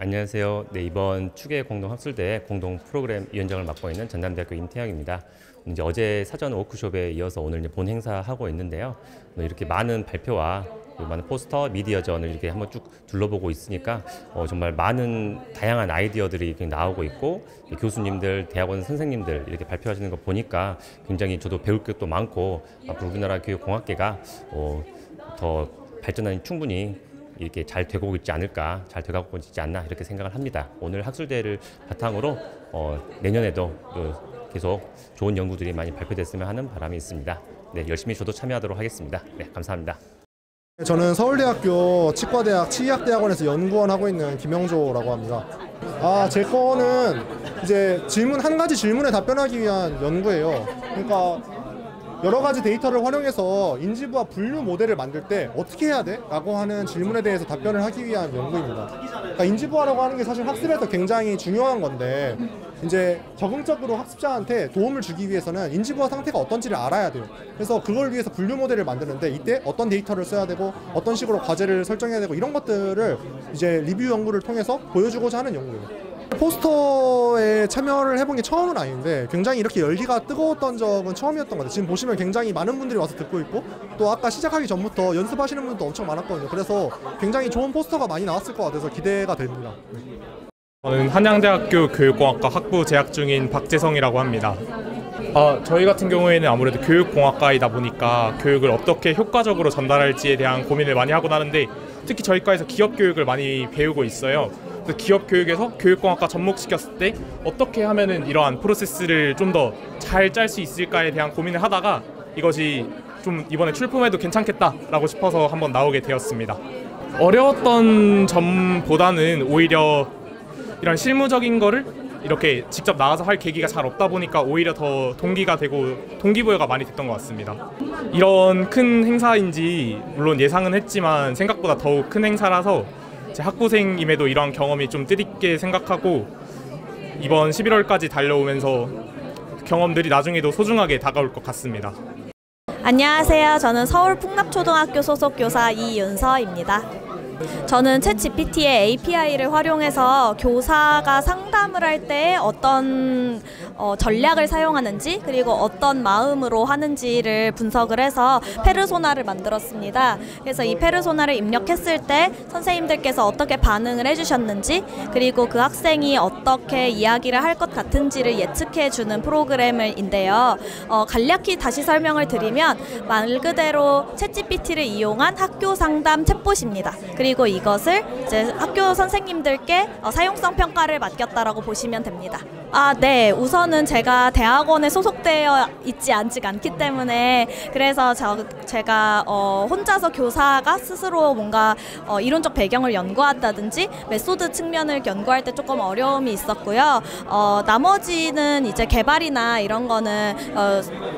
안녕하세요. 네, 이번 축의 공동학술대 공동 프로그램 위원장을 맡고 있는 전남대학교 임태영입니다. 이제 어제 사전 워크숍에 이어서 오늘 이제 본 행사 하고 있는데요. 이렇게 많은 발표와 많은 포스터, 미디어전을 이렇게 한번 쭉 둘러보고 있으니까 정말 많은 다양한 아이디어들이 나오고 있고, 교수님들, 대학원 선생님들 이렇게 발표하시는 거 보니까 굉장히 저도 배울 것도 많고, 앞으로 우리나라 교육공학계가 더 발전하는 충분히 이렇게 잘 되고 있지 않을까, 잘 돼가고 있지 않나 이렇게 생각을 합니다. 오늘 학술대를 바탕으로 내년에도 계속 좋은 연구들이 많이 발표됐으면 하는 바람이 있습니다. 네, 열심히 저도 참여하도록 하겠습니다. 네, 감사합니다. 저는 서울대학교 치과대학 치의학대학원에서 연구원 하고 있는 김영조라고 합니다. 제 거는 이제 한 가지 질문에 답변하기 위한 연구예요. 그러니까 여러 가지 데이터를 활용해서 인지부와 분류 모델을 만들 때 어떻게 해야 돼? 라고 하는 질문에 대해서 답변을 하기 위한 연구입니다. 그러니까 인지부화라고 하는 게 사실 학습에서 굉장히 중요한 건데, 이제 적응적으로 학습자한테 도움을 주기 위해서는 인지부화 상태가 어떤지를 알아야 돼요. 그래서 그걸 위해서 분류 모델을 만드는데, 이때 어떤 데이터를 써야 되고 어떤 식으로 과제를 설정해야 되고 이런 것들을 이제 리뷰 연구를 통해서 보여주고자 하는 연구예요. 포스터에 참여를 해본 게 처음은 아닌데 굉장히 이렇게 열기가 뜨거웠던 적은 처음이었던 것 같아요. 지금 보시면 굉장히 많은 분들이 와서 듣고 있고, 또 아까 시작하기 전부터 연습하시는 분들도 엄청 많았거든요. 그래서 굉장히 좋은 포스터가 많이 나왔을 것 같아서 기대가 됩니다. 저는 한양대학교 교육공학과 학부 재학 중인 박재성이라고 합니다. 저희 같은 경우에는 아무래도 교육공학과이다 보니까 교육을 어떻게 효과적으로 전달할지에 대한 고민을 많이 하곤 하는데, 특히 저희 과에서 기업교육을 많이 배우고 있어요. 그래서 기업교육에서 교육공학과 접목시켰을 때 어떻게 하면은 이러한 프로세스를 좀 더 잘 짤 수 있을까에 대한 고민을 하다가 이것이 좀 이번에 출품해도 괜찮겠다라고 싶어서 한번 나오게 되었습니다. 어려웠던 점보다는 오히려 이런 실무적인 거를 이렇게 직접 나와서 할 계기가 잘 없다 보니까 오히려 더 동기가 되고 동기부여가 많이 됐던 것 같습니다. 이런 큰 행사인지 물론 예상은 했지만 생각보다 더욱 큰 행사라서 제 학부생임에도 이러한 경험이 좀 뜻있게 생각하고, 이번 11월까지 달려오면서 경험들이 나중에도 소중하게 다가올 것 같습니다. 안녕하세요. 저는 서울풍납초등학교 소속 교사 이윤서입니다. 저는 챗GPT의 API를 활용해서 교사가 상담을 할 때 어떤 전략을 사용하는지, 그리고 어떤 마음으로 하는지를 분석을 해서 페르소나를 만들었습니다. 그래서 이 페르소나를 입력했을 때 선생님들께서 어떻게 반응을 해주셨는지, 그리고 그 학생이 어떻게 이야기를 할 것 같은지를 예측해주는 프로그램인데요. 간략히 다시 설명을 드리면 말 그대로 챗GPT를 이용한 학교 상담 챗봇입니다. 그리고 이것을 이제 학교 선생님들께 사용성 평가를 맡겼다라고 보시면 됩니다. 네. 우선은 제가 대학원에 소속되어 있지 않기 때문에, 그래서 제가 혼자서 교사가 스스로 뭔가 이론적 배경을 연구한다든지 메소드 측면을 연구할 때 조금 어려움이 있었고요. 나머지는 이제 개발이나 이런 거는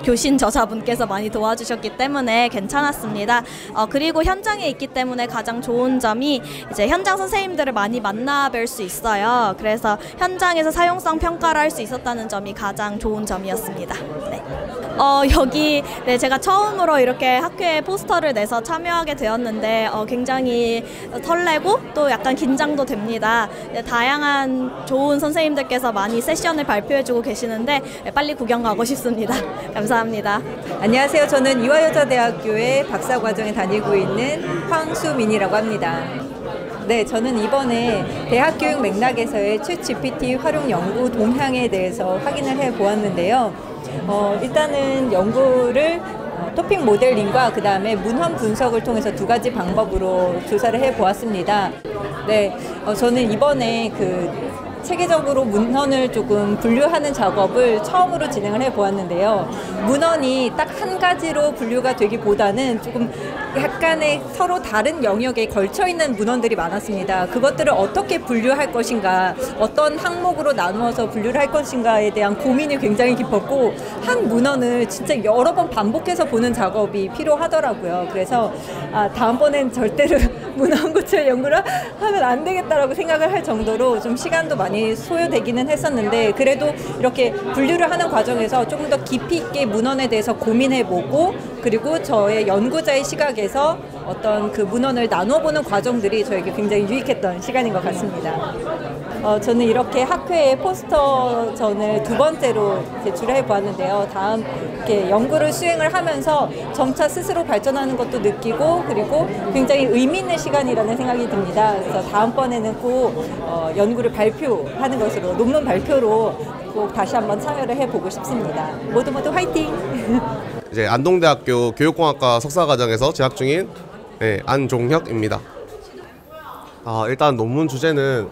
교신 저자분께서 많이 도와주셨기 때문에 괜찮았습니다. 그리고 현장에 있기 때문에 가장 좋은 점이 이제 현장 선생님들을 많이 만나 뵐 수 있어요. 그래서 현장에서 사용성 평가를 할 수 있었다는 점이 가장 좋은 점이었습니다. 네. 여기 제가 처음으로 이렇게 학회에 포스터를 내서 참여하게 되었는데 굉장히 설레고 또 약간 긴장도 됩니다. 다양한 좋은 선생님들께서 많이 세션을 발표해주고 계시는데 빨리 구경 가고 싶습니다. 감사합니다. 안녕하세요. 저는 이화여자대학교의 박사과정에 다니고 있는 황수민이라고 합니다. 네, 저는 이번에 대학교육 맥락에서의 챗GPT 활용 연구 동향에 대해서 확인을 해보았는데요. 일단은 연구를 토픽 모델링과 그 다음에 문헌 분석을 통해서 두 가지 방법으로 조사를 해보았습니다. 네, 저는 이번에 체계적으로 문헌을 조금 분류하는 작업을 처음으로 진행을 해보았는데요. 문헌이 딱 한 가지로 분류가 되기보다는 조금 약간의 서로 다른 영역에 걸쳐있는 문헌들이 많았습니다. 그것들을 어떻게 분류할 것인가, 어떤 항목으로 나누어서 분류를 할 것인가에 대한 고민이 굉장히 깊었고, 한 문헌을 진짜 여러 번 반복해서 보는 작업이 필요하더라고요. 그래서 다음번엔 절대로 문헌 구체 연구를 하면 안 되겠다라고 생각을 할 정도로 좀 시간도 많이 소요되기는 했었는데, 그래도 이렇게 분류를 하는 과정에서 조금 더 깊이 있게 문헌에 대해서 고민해보고 그리고 저의 연구자의 시각에서 어떤 그 문헌을 나눠보는 과정들이 저에게 굉장히 유익했던 시간인 것 같습니다. 저는 이렇게 학회에 포스터전을 두 번째로 제출해 보았는데요. 다음 이렇게 연구를 수행을 하면서 점차 스스로 발전하는 것도 느끼고 그리고 굉장히 의미 있는 시간이라는 생각이 듭니다. 그래서 다음번에는 꼭 연구를 발표하는 것으로 논문 발표로 꼭 다시 한번 참여를 해보고 싶습니다. 모두 모두 화이팅! 이제 안동대학교 교육공학과 석사과정에서 재학 중인 안종혁입니다. 일단 논문 주제는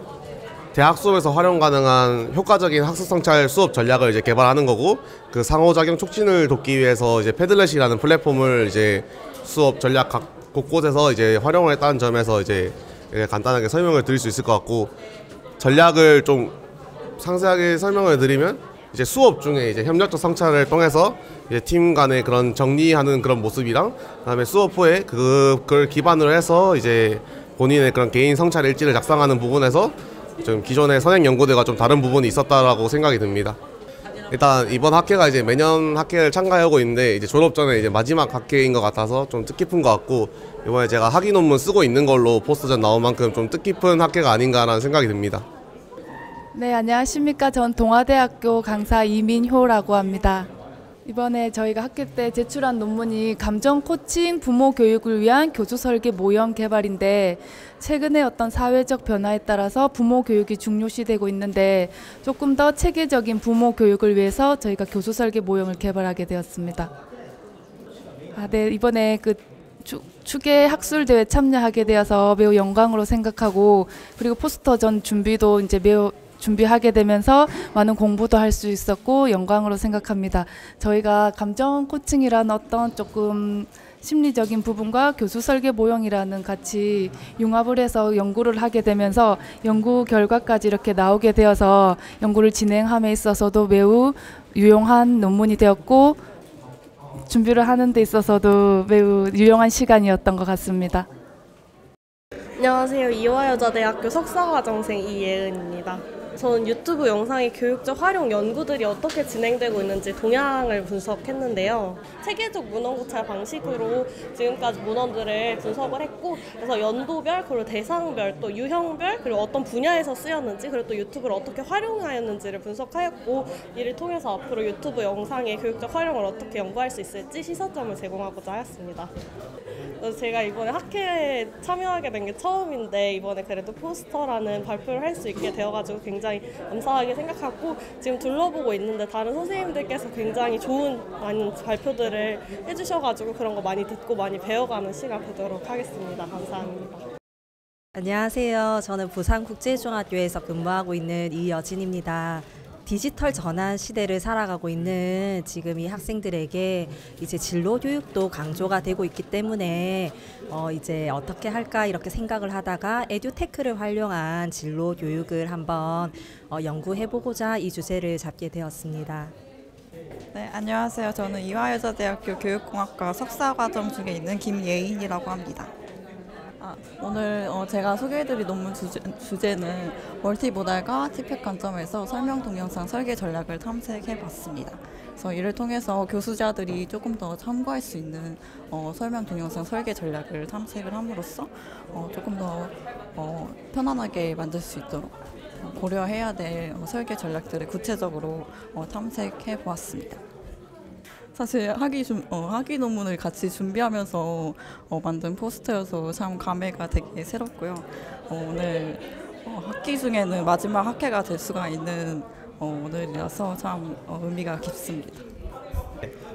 대학 수업에서 활용 가능한 효과적인 학습 성찰 수업 전략을 이제 개발하는 거고, 그 상호작용 촉진을 돕기 위해서 이제 패들렛이라는 플랫폼을 이제 수업 전략 각 곳곳에서 이제 활용을 했다는 점에서 이제 간단하게 설명을 드릴 수 있을 것 같고, 전략을 좀 상세하게 설명을 드리면 이제 수업 중에 이제 협력적 성찰을 통해서 이제 팀 간의 그런 정리하는 그런 모습이랑, 그다음에 수업 후에 그걸 기반으로 해서 이제 본인의 그런 개인 성찰 일지를 작성하는 부분에서 좀 기존의 선행 연구들과 좀 다른 부분이 있었다라고 생각이 듭니다. 일단 이번 학회가 이제 매년 학회를 참가하고 있는데 이제 졸업 전에 이제 마지막 학회인 것 같아서 좀 뜻깊은 것 같고, 이번에 제가 학위 논문 쓰고 있는 걸로 포스터전 나온 만큼 좀 뜻깊은 학회가 아닌가라는 생각이 듭니다. 네, 안녕하십니까. 전 동아대학교 강사 이민효라고 합니다. 이번에 저희가 학회 때 제출한 논문이 감정 코칭 부모 교육을 위한 교수 설계 모형 개발인데, 최근에 어떤 사회적 변화에 따라서 부모 교육이 중요시되고 있는데 조금 더 체계적인 부모 교육을 위해서 저희가 교수 설계 모형을 개발하게 되었습니다. 네, 이번에 그 축계 학술 대회 참여하게 되어서 매우 영광으로 생각하고, 그리고 포스터전 준비도 이제 매우 준비하게 되면서 많은 공부도 할 수 있었고 영광으로 생각합니다. 저희가 감정 코칭이라는 어떤 조금 심리적인 부분과 교수 설계 모형이라는 같이 융합을 해서 연구를 하게 되면서 연구 결과까지 이렇게 나오게 되어서 연구를 진행함에 있어서도 매우 유용한 논문이 되었고, 준비를 하는 데 있어서도 매우 유용한 시간이었던 것 같습니다. 안녕하세요. 이화여자대학교 석사과정생 이예은입니다. 저는 유튜브 영상의 교육적 활용 연구들이 어떻게 진행되고 있는지 동향을 분석했는데요. 체계적 문헌 구찰 방식으로 지금까지 문헌들을 분석을 했고, 그래서 연도별, 그리고 대상별, 또 유형별, 그리고 어떤 분야에서 쓰였는지, 그리고 또 유튜브를 어떻게 활용하였는지를 분석하였고, 이를 통해서 앞으로 유튜브 영상의 교육적 활용을 어떻게 연구할 수 있을지 시사점을 제공하고자 하였습니다. 그래서 제가 이번에 학회에 참여하게 된 게 처음인데, 이번에 그래도 포스터라는 발표를 할 수 있게 되어가지고 굉장히 감사하게 생각하고, 지금 둘러보고 있는데 다른 선생님들께서 굉장히 좋은 많은 발표들을 해주셔가지고 그런 거 많이 듣고 많이 배워가는 시간 되도록 하겠습니다. 감사합니다. 안녕하세요. 저는 부산국제중학교에서 근무하고 있는 이여진입니다. 디지털 전환 시대를 살아가고 있는 지금 이 학생들에게 이제 진로 교육도 강조가 되고 있기 때문에 이제 어떻게 할까 이렇게 생각을 하다가 에듀테크를 활용한 진로 교육을 한번 연구해보고자 이 주제를 잡게 되었습니다. 네, 안녕하세요. 저는 이화여자대학교 교육공학과 석사과정 중에 있는 김예인이라고 합니다. 오늘 제가 소개해드릴 논문 주제는 멀티모달과 티팩 관점에서 설명 동영상 설계 전략을 탐색해봤습니다. 그래서 이를 통해서 교수자들이 조금 더 참고할 수 있는 설명 동영상 설계 전략을 탐색을 함으로써 조금 더 편안하게 만들 수 있도록 고려해야 될 설계 전략들을 구체적으로 탐색해보았습니다. 사실 학위 논문을 같이 준비하면서 만든 포스터여서 참 감회가 되게 새롭고요. 오늘 학기 중에는 마지막 학회가 될 수가 있는 오늘이라서 참 의미가 깊습니다.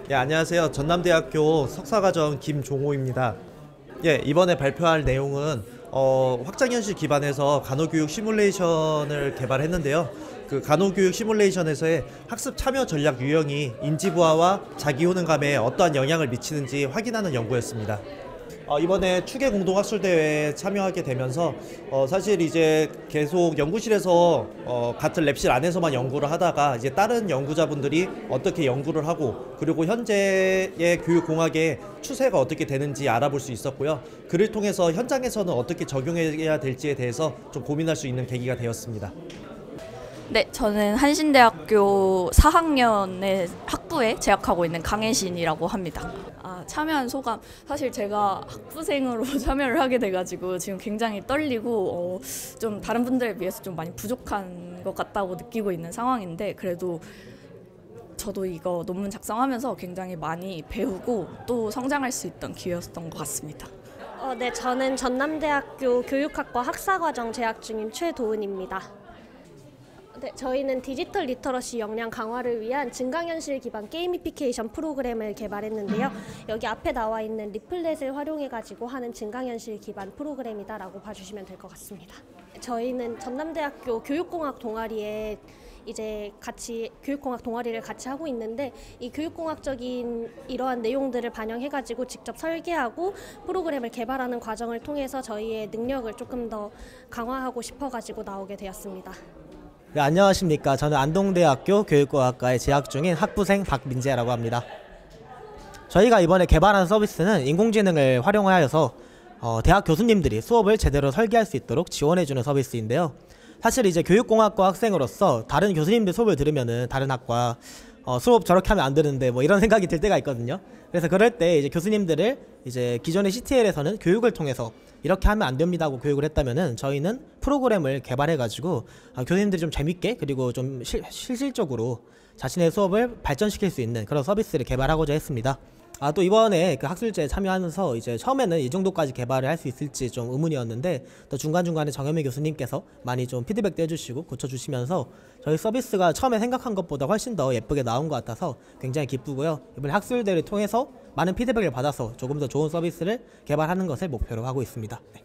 예, 안녕하세요. 전남대학교 석사과정 김종호입니다. 예, 이번에 발표할 내용은 확장현실 기반에서 간호교육 시뮬레이션을 개발했는데요. 그 간호교육 시뮬레이션에서의 학습 참여 전략 유형이 인지부하와 자기효능감에 어떠한 영향을 미치는지 확인하는 연구였습니다. 이번에 추계 공동학술대회에 참여하게 되면서 사실 이제 계속 연구실에서 같은 랩실 안에서만 연구를 하다가 이제 다른 연구자분들이 어떻게 연구를 하고, 그리고 현재의 교육공학의 추세가 어떻게 되는지 알아볼 수 있었고요. 그를 통해서 현장에서는 어떻게 적용해야 될지에 대해서 좀 고민할 수 있는 계기가 되었습니다. 네, 저는 한신대학교 4학년의 학부에 재학하고 있는 강혜신이라고 합니다. 참여한 소감, 사실 제가 학부생으로 참여를 하게 돼가지고 지금 굉장히 떨리고 좀 다른 분들에 비해서 좀 많이 부족한 것 같다고 느끼고 있는 상황인데, 그래도 저도 이거 논문 작성하면서 굉장히 많이 배우고 또 성장할 수 있던 기회였던 것 같습니다. 네, 저는 전남대학교 교육학과 학사과정 재학 중인 최도은입니다. 네, 저희는 디지털 리터러시 역량 강화를 위한 증강현실 기반 게이미피케이션 프로그램을 개발했는데요. 여기 앞에 나와 있는 리플렛을 활용해가지고 하는 증강현실 기반 프로그램이다라고 봐주시면 될 것 같습니다. 저희는 전남대학교 교육공학 동아리에 이제 같이 교육공학 동아리를 같이 하고 있는데, 이 교육공학적인 이러한 내용들을 반영해가지고 직접 설계하고 프로그램을 개발하는 과정을 통해서 저희의 능력을 조금 더 강화하고 싶어가지고 나오게 되었습니다. 네, 안녕하십니까. 저는 안동대학교 교육공학과에 재학 중인 학부생 박민재라고 합니다. 저희가 이번에 개발한 서비스는 인공지능을 활용하여서 대학 교수님들이 수업을 제대로 설계할 수 있도록 지원해주는 서비스인데요. 사실 이제 교육공학과 학생으로서 다른 교수님들 수업을 들으면은 다른 학과 수업 저렇게 하면 안 되는데 뭐 이런 생각이 들 때가 있거든요. 그래서 그럴 때 이제 교수님들을 이제 기존의 CTL에서는 교육을 통해서 이렇게 하면 안 됩니다고 교육을 했다면은, 저희는 프로그램을 개발해가지고 교수님들이 좀 재밌게 그리고 좀 실질적으로 자신의 수업을 발전시킬 수 있는 그런 서비스를 개발하고자 했습니다. 또 이번에 그 학술제에 참여하면서 이제 처음에는 이 정도까지 개발을 할 수 있을지 좀 의문이었는데, 또 중간중간에 정현미 교수님께서 많이 좀 피드백도 해주시고 고쳐주시면서 저희 서비스가 처음에 생각한 것보다 훨씬 더 예쁘게 나온 것 같아서 굉장히 기쁘고요. 이번에 학술대를 통해서 많은 피드백을 받아서 조금 더 좋은 서비스를 개발하는 것을 목표로 하고 있습니다. 네.